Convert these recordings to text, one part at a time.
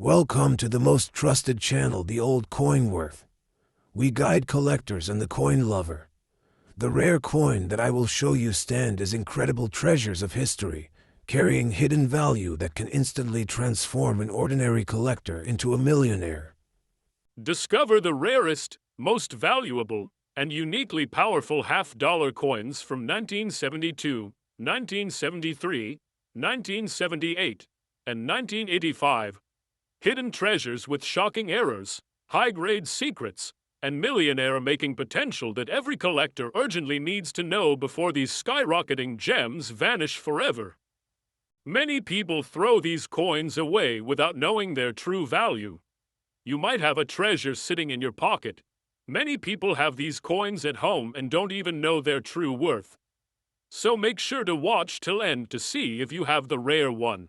Welcome to the most trusted channel, the Old Coin Worth. We guide collectors and the coin lover. The rare coin that I will show you stand as incredible treasures of history, carrying hidden value that can instantly transform an ordinary collector into a millionaire. Discover the rarest, most valuable, and uniquely powerful half-dollar coins from 1972, 1973, 1978, and 1985. Hidden treasures with shocking errors, high-grade secrets, and millionaire-making potential that every collector urgently needs to know before these skyrocketing gems vanish forever. Many people throw these coins away without knowing their true value. You might have a treasure sitting in your pocket. Many people have these coins at home and don't even know their true worth. So make sure to watch till end to see if you have the rare one.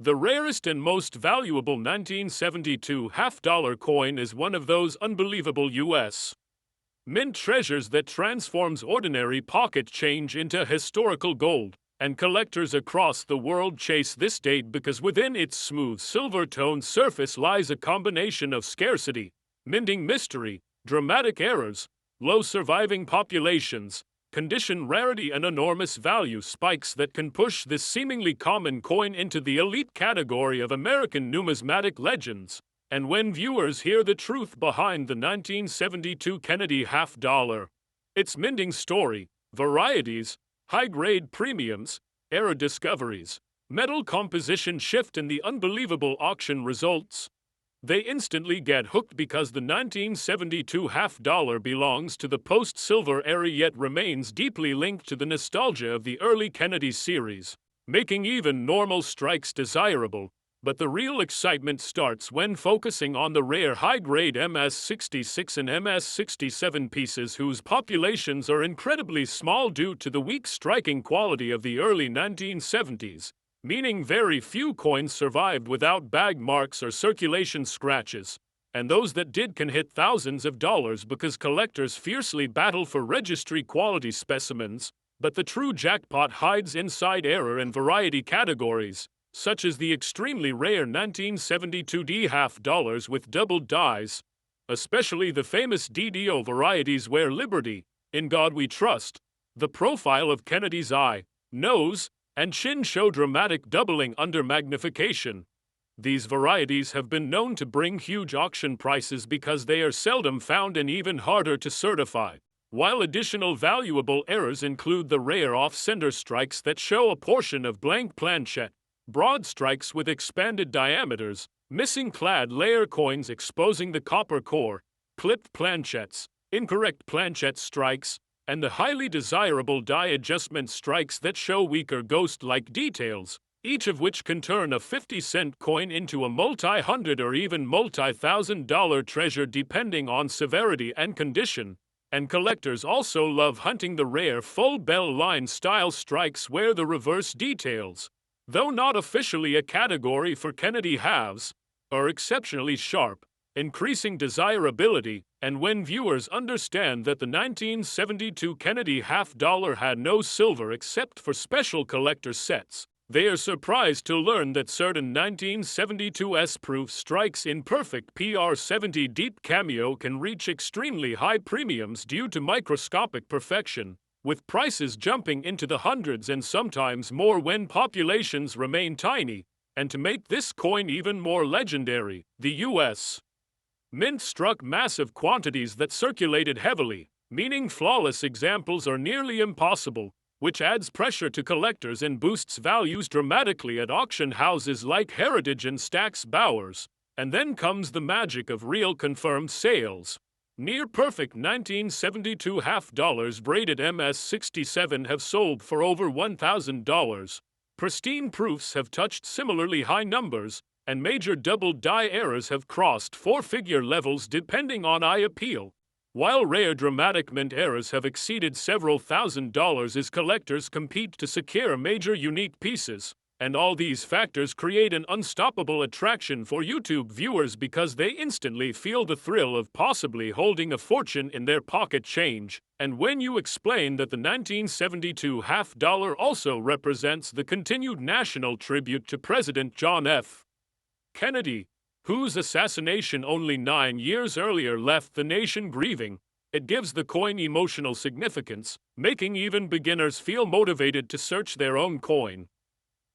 The rarest and most valuable 1972 half-dollar coin is one of those unbelievable U.S. mint treasures that transforms ordinary pocket change into historical gold, and collectors across the world chase this date because within its smooth silver-toned surface lies a combination of scarcity, minting mystery, dramatic errors, low surviving populations, condition rarity, and enormous value spikes that can push this seemingly common coin into the elite category of American numismatic legends. And when viewers hear the truth behind the 1972 Kennedy half-dollar, its minting story, varieties, high-grade premiums, error discoveries, metal composition shift, and the unbelievable auction results, they instantly get hooked because the 1972 half-dollar belongs to the post-silver era yet remains deeply linked to the nostalgia of the early Kennedy series, making even normal strikes desirable. But the real excitement starts when focusing on the rare high-grade MS-66 and MS-67 pieces whose populations are incredibly small due to the weak striking quality of the early 1970s. Meaning very few coins survived without bag marks or circulation scratches, and those that did can hit thousands of dollars because collectors fiercely battle for registry-quality specimens. But the true jackpot hides inside error and variety categories, such as the extremely rare 1972 D half-dollars with doubled dies, especially the famous DDO varieties where Liberty, In God We Trust, the profile of Kennedy's eye, nose, and chin show dramatic doubling under magnification. These varieties have been known to bring huge auction prices because they are seldom found and even harder to certify. While additional valuable errors include the rare off-center strikes that show a portion of blank planchette, broad strikes with expanded diameters, missing clad layer coins exposing the copper core, clipped planchettes, incorrect planchette strikes, and the highly desirable die adjustment strikes that show weaker ghost-like details, each of which can turn a 50-cent coin into a multi-hundred or even multi-thousand-dollar treasure depending on severity and condition. And collectors also love hunting the rare full bell line style strikes where the reverse details, though not officially a category for Kennedy halves, are exceptionally sharp, increasing desirability. And when viewers understand that the 1972 Kennedy half-dollar had no silver except for special collector sets, they are surprised to learn that certain 1972 S-proof strikes in perfect PR-70 deep cameo can reach extremely high premiums due to microscopic perfection, with prices jumping into the hundreds and sometimes more when populations remain tiny. And to make this coin even more legendary, the U.S. Mint struck massive quantities that circulated heavily, meaning flawless examples are nearly impossible, which adds pressure to collectors and boosts values dramatically at auction houses like Heritage and Stack's Bowers. And then comes the magic of real confirmed sales. Near-perfect 1972 half-dollars braided MS-67 have sold for over $1,000. Pristine proofs have touched similarly high numbers, and major double die errors have crossed four-figure levels depending on eye appeal, while rare dramatic mint errors have exceeded several $1,000s as collectors compete to secure major unique pieces. And all these factors create an unstoppable attraction for YouTube viewers because they instantly feel the thrill of possibly holding a fortune in their pocket change. And when you explain that the 1972 half-dollar also represents the continued national tribute to President John F. Kennedy, whose assassination only 9 years earlier left the nation grieving. It gives the coin emotional significance, making even beginners feel motivated to search their own coin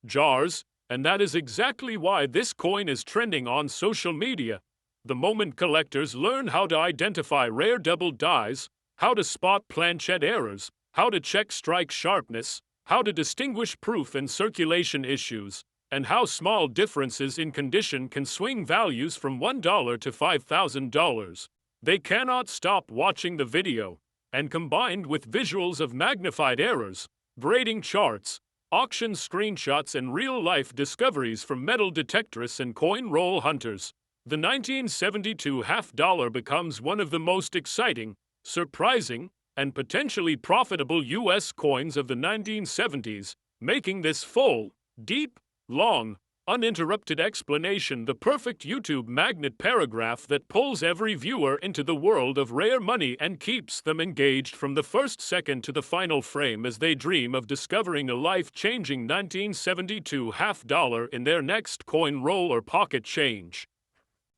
jars, and that is exactly why this coin is trending on social media. The moment collectors learn how to identify rare double dies, how to spot planchette errors, how to check strike sharpness, how to distinguish proof and circulation issues, and how small differences in condition can swing values from $1 to $5,000. They cannot stop watching the video, and combined with visuals of magnified errors, grading charts, auction screenshots, and real-life discoveries from metal detectorists and coin roll hunters, the 1972 half-dollar becomes one of the most exciting, surprising, and potentially profitable U.S. coins of the 1970s, making this full, deep, long, uninterrupted explanation the perfect YouTube magnet paragraph that pulls every viewer into the world of rare money and keeps them engaged from the first second to the final frame as they dream of discovering a life-changing 1972 half-dollar in their next coin roll or pocket change.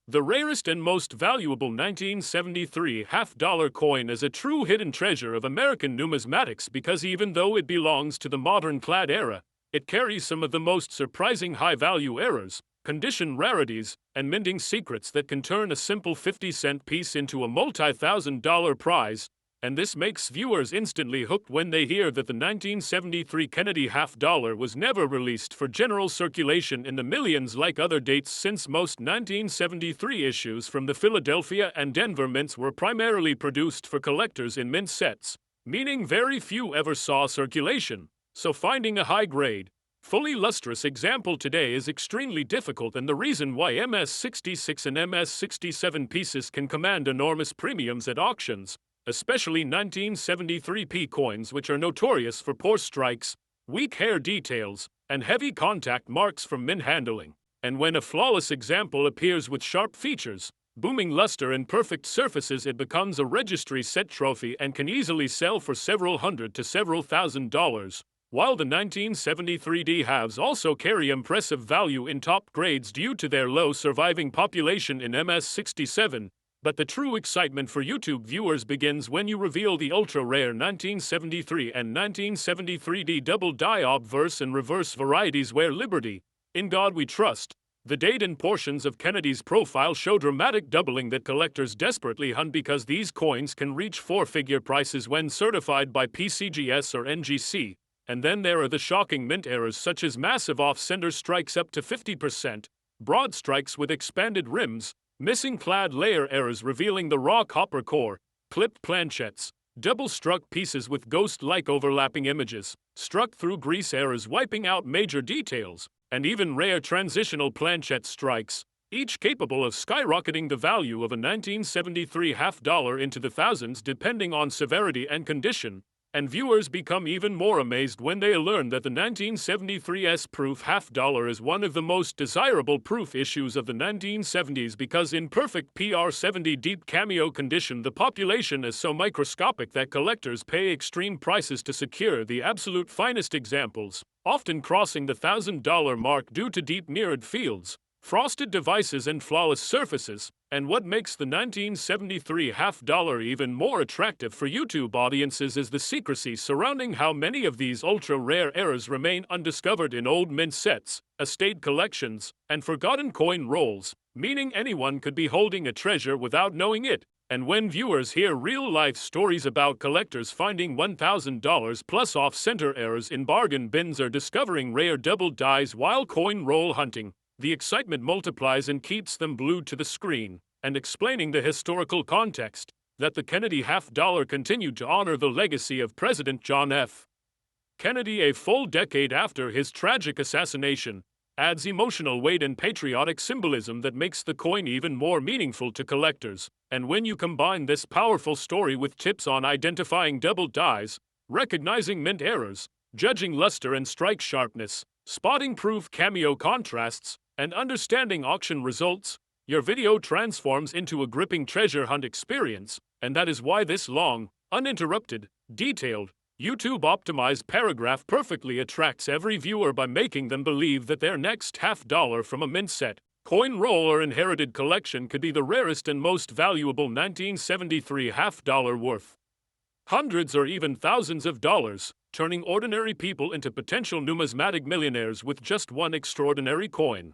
The rarest and most valuable 1973 half-dollar coin is a true hidden treasure of American numismatics because even though it belongs to the modern clad era, it carries some of the most surprising high-value errors, condition rarities, and minting secrets that can turn a simple 50-cent piece into a multi-thousand-dollar prize, and this makes viewers instantly hooked when they hear that the 1973 Kennedy half-dollar was never released for general circulation in the millions like other dates since most 1973 issues from the Philadelphia and Denver mints were primarily produced for collectors in mint sets, meaning very few ever saw circulation. So finding a high-grade, fully lustrous example today is extremely difficult, and the reason why MS-66 and MS-67 pieces can command enormous premiums at auctions, especially 1973 P coins, which are notorious for poor strikes, weak hair details, and heavy contact marks from mint handling. And when a flawless example appears with sharp features, booming luster, and perfect surfaces, it becomes a registry set trophy and can easily sell for several hundred to several $1,000s. While the 1973 D halves also carry impressive value in top grades due to their low surviving population in MS-67, but the true excitement for YouTube viewers begins when you reveal the ultra-rare 1973 and 1973 D double die obverse and reverse varieties where Liberty, In God We Trust, the date and portions of Kennedy's profile show dramatic doubling that collectors desperately hunt because these coins can reach four-figure prices when certified by PCGS or NGC. And then there are the shocking mint errors such as massive off-center strikes up to 50%, broad strikes with expanded rims, missing clad layer errors revealing the raw copper core, clipped planchettes, double-struck pieces with ghost-like overlapping images, struck through grease errors wiping out major details, and even rare transitional planchette strikes, each capable of skyrocketing the value of a 1973 half-dollar into the thousands depending on severity and condition. And viewers become even more amazed when they learn that the 1973's proof half-dollar is one of the most desirable proof issues of the 1970s because in perfect PR70 deep cameo condition the population is so microscopic that collectors pay extreme prices to secure the absolute finest examples, often crossing the $1,000 mark due to deep mirrored fields, frosted devices, and flawless surfaces. And what makes the 1973 half-dollar even more attractive for YouTube audiences is the secrecy surrounding how many of these ultra-rare errors remain undiscovered in old mint sets, estate collections, and forgotten coin rolls, meaning anyone could be holding a treasure without knowing it. And when viewers hear real-life stories about collectors finding $1,000 plus off-center errors in bargain bins or discovering rare double dies while coin roll hunting, the excitement multiplies and keeps them glued to the screen. And explaining the historical context, that the Kennedy half-dollar continued to honor the legacy of President John F. Kennedy a full decade after his tragic assassination, adds emotional weight and patriotic symbolism that makes the coin even more meaningful to collectors. And when you combine this powerful story with tips on identifying double dies, recognizing mint errors, judging luster and strike sharpness, spotting proof cameo contrasts, and understanding auction results, your video transforms into a gripping treasure hunt experience. And that is why this long, uninterrupted, detailed, YouTube-optimized paragraph perfectly attracts every viewer by making them believe that their next half-dollar from a mint set Coin roll or inherited collection could be the rarest and most valuable 1973 half-dollar worth hundreds or even thousands of dollars, turning ordinary people into potential numismatic millionaires with just one extraordinary coin.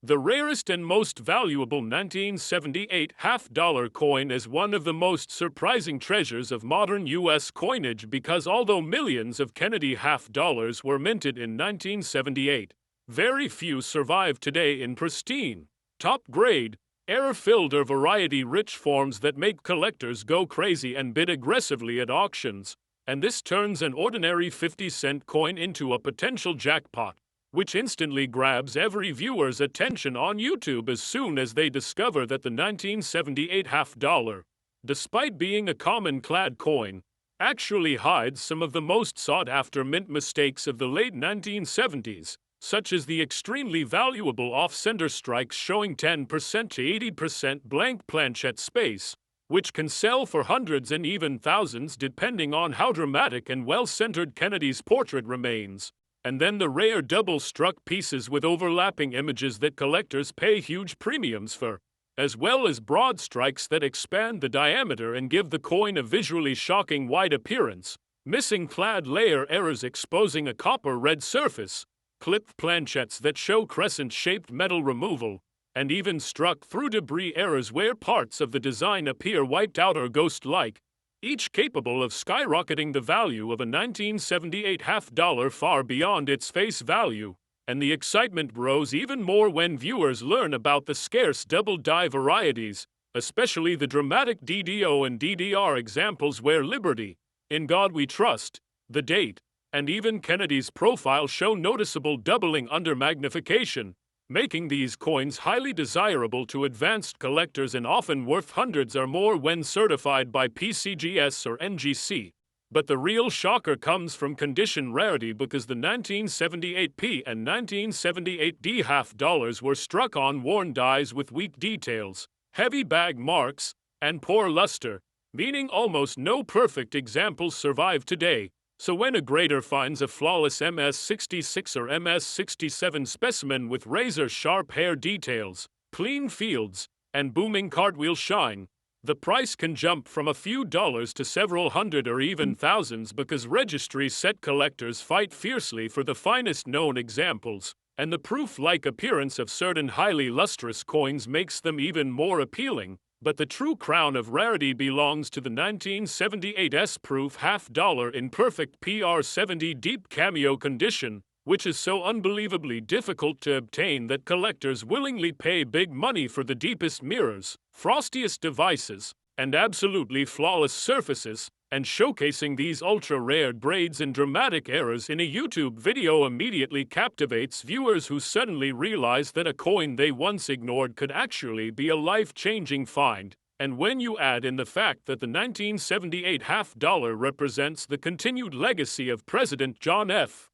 The rarest and most valuable 1978 half-dollar coin is one of the most surprising treasures of modern U.S. coinage because although millions of Kennedy half-dollars were minted in 1978, very few survive today in pristine, top-grade, error-filled or variety-rich forms that make collectors go crazy and bid aggressively at auctions, and this turns an ordinary 50-cent coin into a potential jackpot, which instantly grabs every viewer's attention on YouTube as soon as they discover that the 1978 half-dollar, despite being a common clad coin, actually hides some of the most sought-after mint mistakes of the late 1970s, such as the extremely valuable off-center strikes showing 10% to 80% blank planchette space, which can sell for hundreds and even thousands depending on how dramatic and well-centered Kennedy's portrait remains, and then the rare double-struck pieces with overlapping images that collectors pay huge premiums for, as well as broad strikes that expand the diameter and give the coin a visually shocking wide appearance, missing clad layer errors exposing a copper-red surface, clipped planchettes that show crescent-shaped metal removal, and even struck-through debris errors where parts of the design appear wiped out or ghost-like, each capable of skyrocketing the value of a 1978 half-dollar far beyond its face value, and the excitement grows even more when viewers learn about the scarce double-die varieties, especially the dramatic DDO and DDR examples where Liberty, In God We Trust, the date, and even Kennedy's profile show noticeable doubling under magnification, making these coins highly desirable to advanced collectors and often worth hundreds or more when certified by PCGS or NGC. But the real shocker comes from condition rarity because the 1978P and 1978D half-dollars were struck on worn dies with weak details, heavy bag marks, and poor luster, meaning almost no perfect examples survive today. So when a grader finds a flawless MS-66 or MS-67 specimen with razor-sharp hair details, clean fields, and booming cartwheel shine, the price can jump from a few dollars to several hundred or even thousands because registry set collectors fight fiercely for the finest known examples, and the proof-like appearance of certain highly lustrous coins makes them even more appealing. But the true crown of rarity belongs to the 1978's proof half-dollar in perfect PR70 deep cameo condition, which is so unbelievably difficult to obtain that collectors willingly pay big money for the deepest mirrors, frostiest devices, and absolutely flawless surfaces, and showcasing these ultra-rare grades and dramatic errors in a YouTube video immediately captivates viewers who suddenly realize that a coin they once ignored could actually be a life-changing find. And when you add in the fact that the 1978 half-dollar represents the continued legacy of President John F.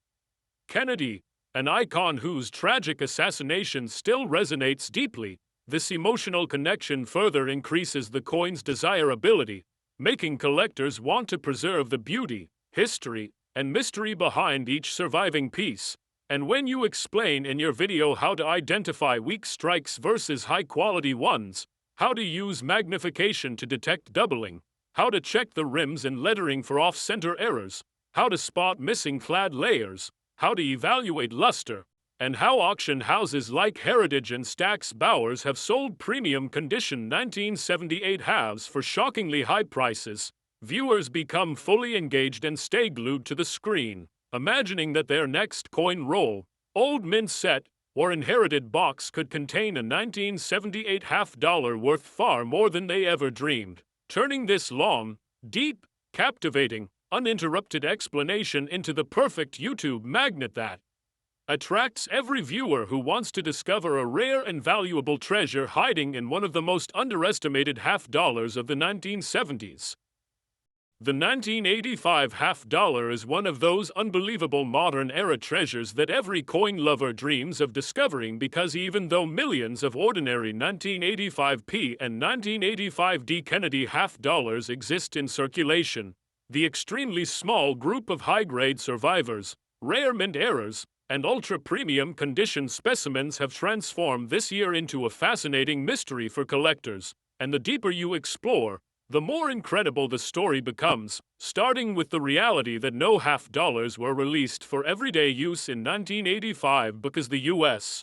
Kennedy, an icon whose tragic assassination still resonates deeply, this emotional connection further increases the coin's desirability, making collectors want to preserve the beauty, history, and mystery behind each surviving piece. And when you explain in your video how to identify weak strikes versus high-quality ones, how to use magnification to detect doubling, how to check the rims and lettering for off-center errors, how to spot missing clad layers, how to evaluate luster, and how auction houses like Heritage and Stack's Bowers have sold premium condition 1978 halves for shockingly high prices, viewers become fully engaged and stay glued to the screen, imagining that their next coin roll, old mint set, or inherited box could contain a 1978 half-dollar worth far more than they ever dreamed, turning this long, deep, captivating, uninterrupted explanation into the perfect YouTube magnet that attracts every viewer who wants to discover a rare and valuable treasure hiding in one of the most underestimated half-dollars of the 1970s. The 1985 half-dollar is one of those unbelievable modern-era treasures that every coin lover dreams of discovering because even though millions of ordinary 1985P and 1985D Kennedy half-dollars exist in circulation, the extremely small group of high-grade survivors, rare mint errors, and ultra-premium condition specimens have transformed this year into a fascinating mystery for collectors. And the deeper you explore, the more incredible the story becomes, starting with the reality that no half dollars were released for everyday use in 1985 because the U.S.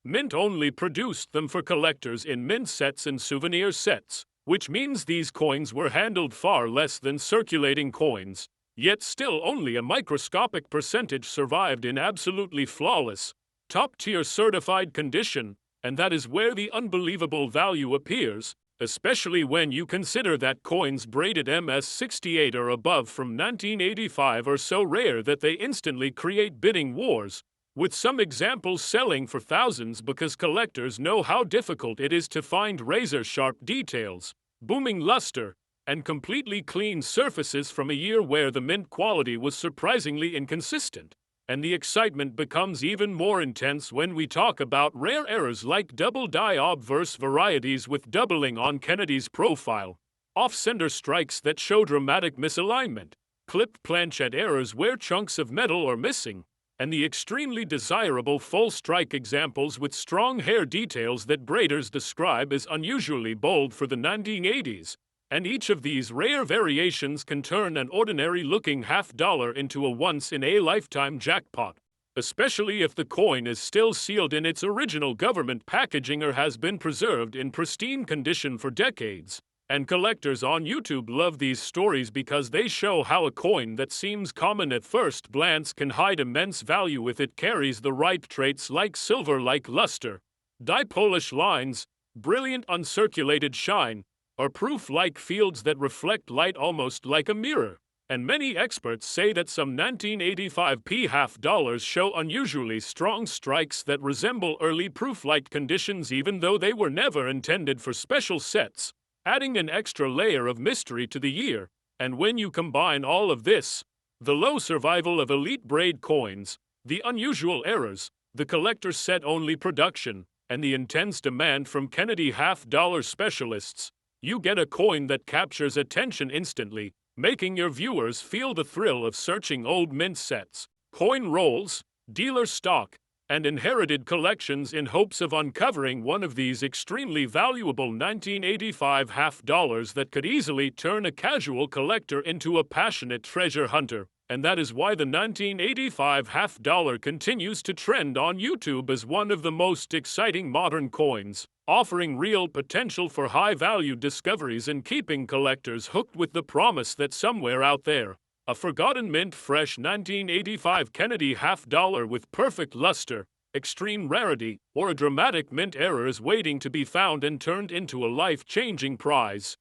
Mint only produced them for collectors in mint sets and souvenir sets, which means these coins were handled far less than circulating coins. Yet still only a microscopic percentage survived in absolutely flawless, top-tier certified condition, and that is where the unbelievable value appears, especially when you consider that coins braided MS68 or above from 1985 are so rare that they instantly create bidding wars, with some examples selling for thousands because collectors know how difficult it is to find razor-sharp details, booming luster, and completely clean surfaces from a year where the mint quality was surprisingly inconsistent. And the excitement becomes even more intense when we talk about rare errors like double die obverse varieties with doubling on Kennedy's profile, off-center strikes that show dramatic misalignment, clipped planchette errors where chunks of metal are missing, and the extremely desirable full strike examples with strong hair details that braiders describe as unusually bold for the 1980s. And each of these rare variations can turn an ordinary-looking half-dollar into a once-in-a-lifetime jackpot, especially if the coin is still sealed in its original government packaging or has been preserved in pristine condition for decades. And collectors on YouTube love these stories because they show how a coin that seems common at first glance can hide immense value if it carries the right traits like silver-like luster, dipolish lines, brilliant uncirculated shine, or proof-like fields that reflect light almost like a mirror. And many experts say that some 1985 half dollars show unusually strong strikes that resemble early proof-light conditions even though they were never intended for special sets, adding an extra layer of mystery to the year. And when you combine all of this, the low survival of elite braid coins, the unusual errors, the collector set-only production, and the intense demand from Kennedy half-dollar specialists, you get a coin that captures attention instantly, making your viewers feel the thrill of searching old mint sets, coin rolls, dealer stock, and inherited collections in hopes of uncovering one of these extremely valuable 1985 half dollars that could easily turn a casual collector into a passionate treasure hunter. And that is why the 1985 half dollar continues to trend on YouTube as one of the most exciting modern coins, offering real potential for high-value discoveries and keeping collectors hooked with the promise that somewhere out there, a forgotten mint-fresh 1985 Kennedy half dollar with perfect luster, extreme rarity, or a dramatic mint error is waiting to be found and turned into a life-changing prize.